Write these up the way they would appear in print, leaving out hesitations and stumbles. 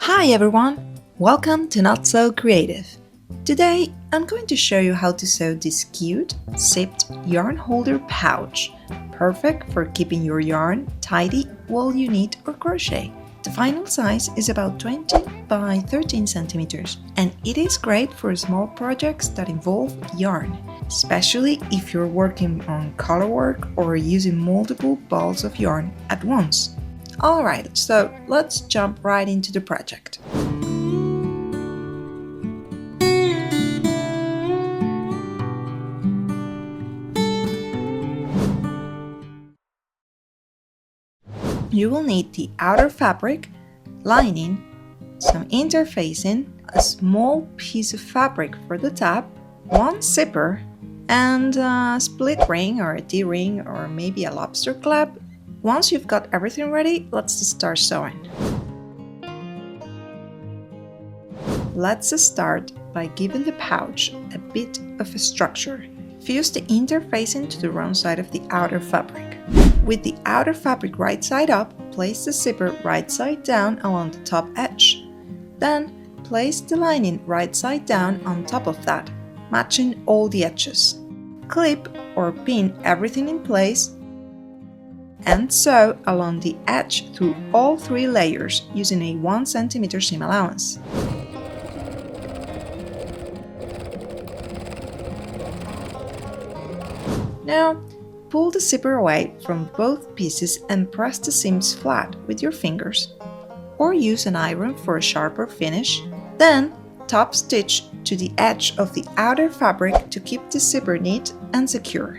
Hi everyone! Welcome to Not So Creative. Today I'm going to show you how to sew this cute zipped yarn holder pouch, perfect for keeping your yarn tidy while you knit or crochet. The final size is about 20 by 13 centimeters and it is great for small projects that involve yarn, especially if you're working on colorwork or using multiple balls of yarn at once. Alright, so let's jump right into the project. You will need the outer fabric, lining, some interfacing, a small piece of fabric for the top, one zipper, and a split ring or a D-ring or maybe a lobster clap. Once you've got everything ready, let's start sewing. Let's start by giving the pouch a bit of a structure. Fuse the interfacing to the wrong side of the outer fabric. With the outer fabric right side up, place the zipper right side down along the top edge. Then, place the lining right side down on top of that, matching all the edges. Clip or pin everything in place and sew along the edge through all three layers using a 1 cm seam allowance. Now, pull the zipper away from both pieces and press the seams flat with your fingers, or use an iron for a sharper finish. Then, top stitch to the edge of the outer fabric to keep the zipper neat and secure.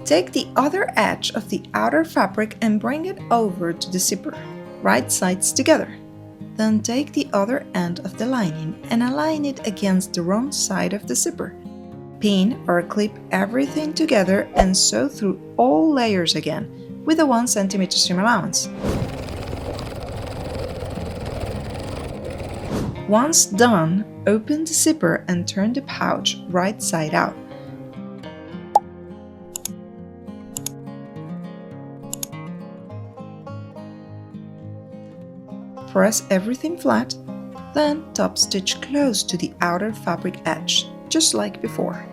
Take the other edge of the outer fabric and bring it over to the zipper, right sides together. Then take the other end of the lining and align it against the wrong side of the zipper. Pin or clip everything together and sew through all layers again with a 1 cm seam allowance. Once done, open the zipper and turn the pouch right side out. Press everything flat, then top stitch close to the outer fabric edge, just like before.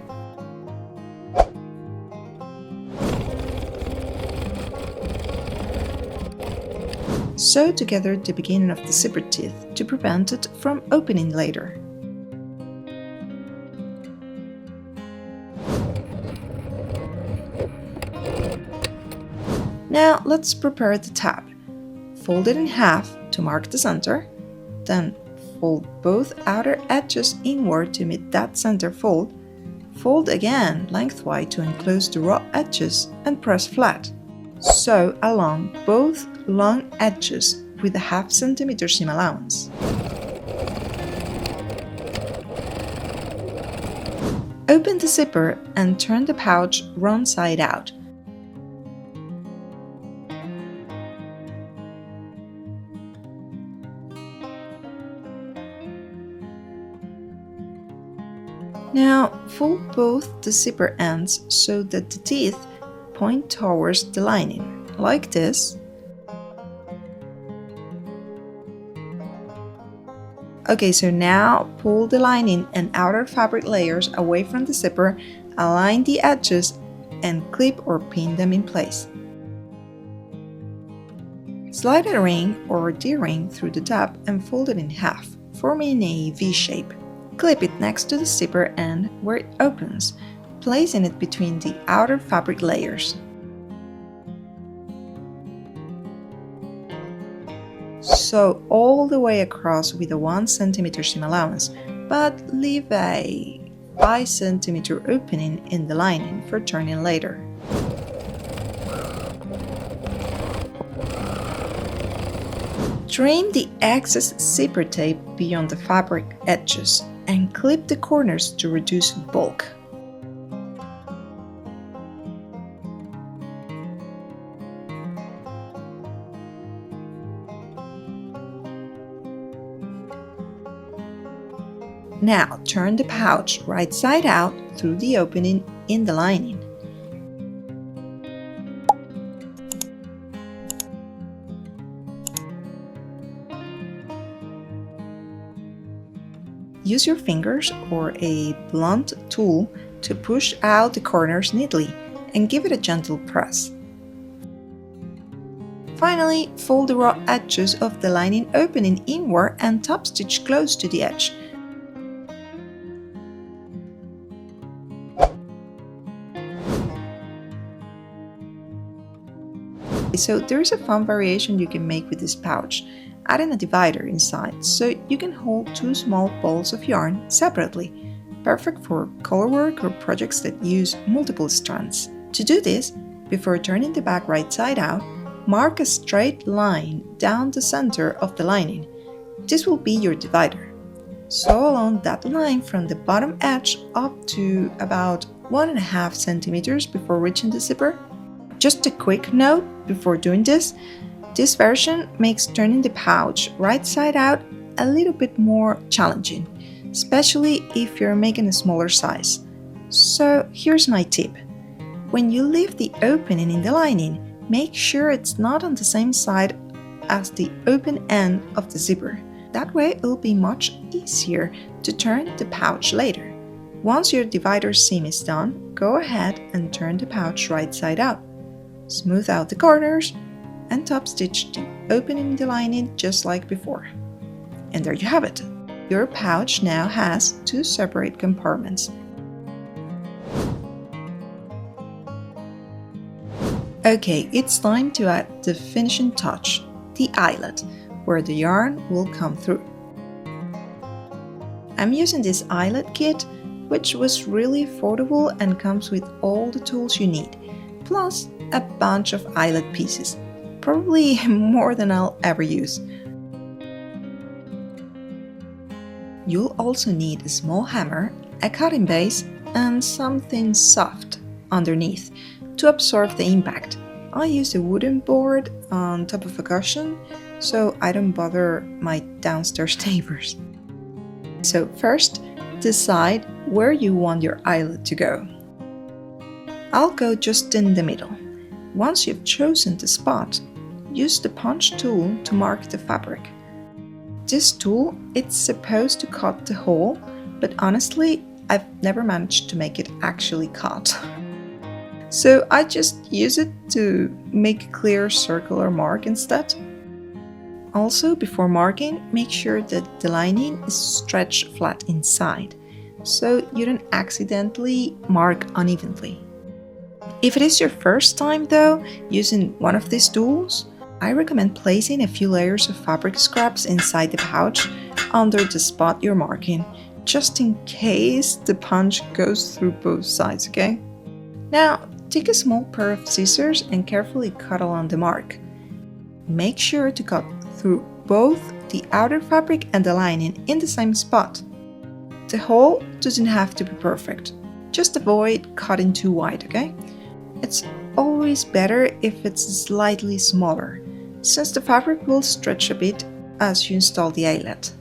Sew together the beginning of the zipper teeth to prevent it from opening later. Now let's prepare the tab. Fold it in half to mark the center, then fold both outer edges inward to meet that center fold, fold again lengthwise to enclose the raw edges and press flat. Sew along both long edges with a 0.5 cm seam allowance. Open the zipper and turn the pouch wrong side out. Now, fold both the zipper ends so that the teeth point towards the lining, like this. Okay, so now pull the lining and outer fabric layers away from the zipper, align the edges, and clip or pin them in place. Slide a ring or D-ring through the tab and fold it in half, forming a V shape. Clip it next to the zipper end where it opens, placing it between the outer fabric layers. Sew all the way across with a 1 cm seam allowance, but leave a 5 cm opening in the lining for turning later. Trim the excess zipper tape beyond the fabric edges and clip the corners to reduce bulk. Now turn the pouch right side out through the opening in the lining. Use your fingers or a blunt tool to push out the corners neatly and give it a gentle press. Finally, fold the raw edges of the lining opening inward and top stitch close to the edge. So there is a fun variation you can make with this pouch, adding a divider inside so you can hold two small balls of yarn separately, perfect for colorwork or projects that use multiple strands. To do this, before turning the bag right side out, mark a straight line down the center of the lining. This will be your divider. Sew along that line from the bottom edge up to about 1.5 centimeters before reaching the zipper. Just a quick note before doing this version makes turning the pouch right side out a little bit more challenging, especially if you're making a smaller size. So here's my tip. When you leave the opening in the lining, make sure it's not on the same side as the open end of the zipper. That way it will be much easier to turn the pouch later. Once your divider seam is done, go ahead and turn the pouch right side out. Smooth out the corners and top stitch the opening in the lining just like before. And there you have it. Your pouch now has two separate compartments. Okay, it's time to add the finishing touch, the eyelet, where the yarn will come through. I'm using this eyelet kit, which was really affordable and comes with all the tools you need, plus a bunch of eyelet pieces, probably more than I'll ever use. You'll also need a small hammer, a cutting base, and something soft underneath to absorb the impact. I use a wooden board on top of a cushion so I don't bother my downstairs neighbors. So first, decide where you want your eyelet to go. I'll go just in the middle. Once you've chosen the spot, use the punch tool to mark the fabric. This tool, it's supposed to cut the hole, but honestly, I've never managed to make it actually cut. So I just use it to make a clear circular mark instead. Also, before marking, make sure that the lining is stretched flat inside, so you don't accidentally mark unevenly. If it is your first time though, using one of these tools, I recommend placing a few layers of fabric scraps inside the pouch under the spot you're marking, just in case the punch goes through both sides, okay? Now, take a small pair of scissors and carefully cut along the mark. Make sure to cut through both the outer fabric and the lining in the same spot. The hole doesn't have to be perfect. Just avoid cutting too wide, okay? It's always better if it's slightly smaller, since the fabric will stretch a bit as you install the eyelet.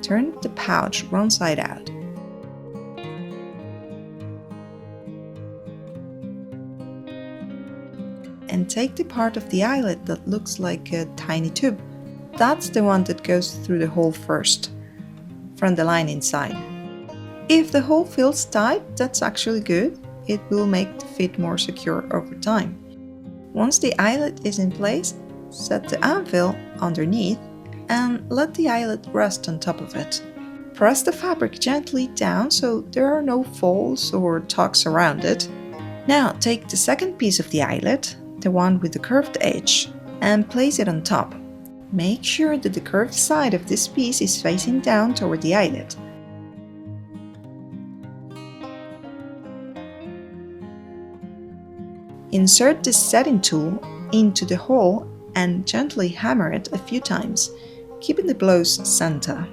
Turn the pouch wrong side out. And take the part of the eyelet that looks like a tiny tube. That's the one that goes through the hole first, from the lining side. If the hole feels tight, that's actually good. It will make the fit more secure over time. Once the eyelet is in place, set the anvil underneath and let the eyelet rest on top of it. Press the fabric gently down so there are no folds or tucks around it. Now take the second piece of the eyelet, the one with the curved edge, and place it on top. Make sure that the curved side of this piece is facing down toward the eyelet. Insert the setting tool into the hole and gently hammer it a few times, keeping the blows center.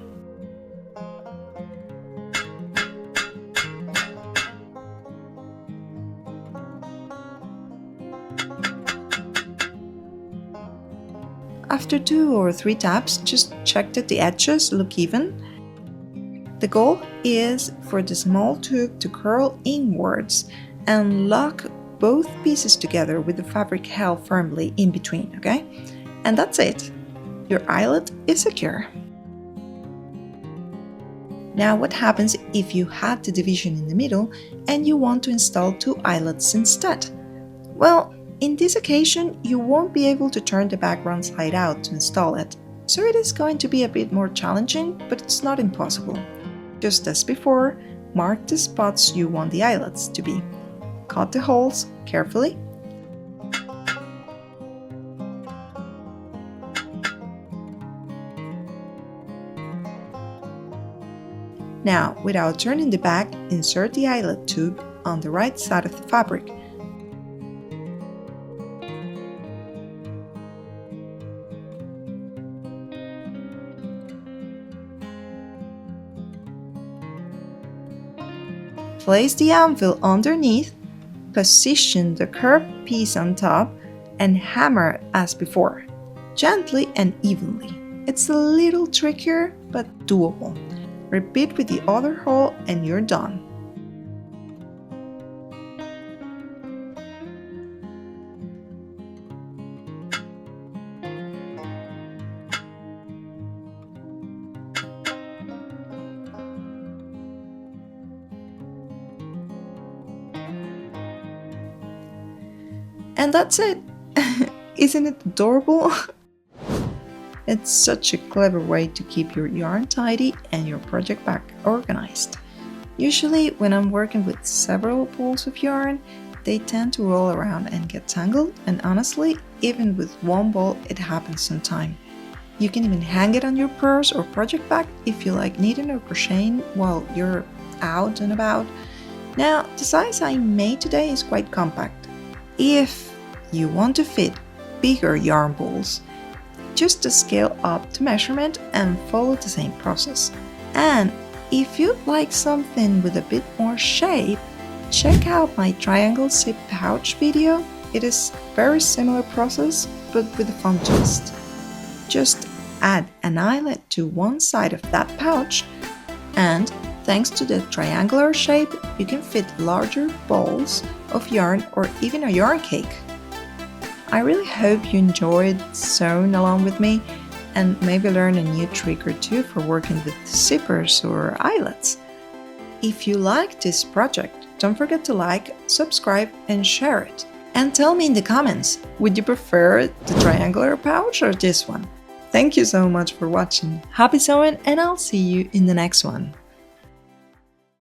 After 2 or 3 taps, just check that the edges look even. The goal is for the small tube to curl inwards and lock both pieces together with the fabric held firmly in between, okay? And that's it. Your eyelet is secure. Now what happens if you had the division in the middle and you want to install 2 eyelets instead? Well, in this occasion, you won't be able to turn the background slide out to install it, so it is going to be a bit more challenging, but it's not impossible. Just as before, mark the spots you want the eyelets to be. Cut the holes carefully. Now, without turning the back, insert the eyelet tube on the right side of the fabric. Place the anvil underneath, position the curved piece on top, and hammer as before, gently and evenly. It's a little trickier, but doable. Repeat with the other hole and you're done. And that's it! Isn't it adorable? It's such a clever way to keep your yarn tidy and your project bag organized. Usually when I'm working with several balls of yarn, they tend to roll around and get tangled, and honestly, even with one ball it happens sometime. You can even hang it on your purse or project bag if you like knitting or crocheting while you're out and about. Now, the size I made today is quite compact. If you want to fit bigger yarn balls, just scale up to measurement and follow the same process. And if you'd like something with a bit more shape, check out my triangle zip pouch video. It is a very similar process, but with a fun twist. Just add an eyelet to one side of that pouch, and thanks to the triangular shape, you can fit larger balls of yarn or even a yarn cake. I really hope you enjoyed sewing along with me and maybe learn a new trick or two for working with zippers or eyelets. If you like this project, don't forget to like, subscribe and share it. And tell me in the comments, would you prefer the triangular pouch or this one? Thank you so much for watching. Happy sewing, and I'll see you in the next one.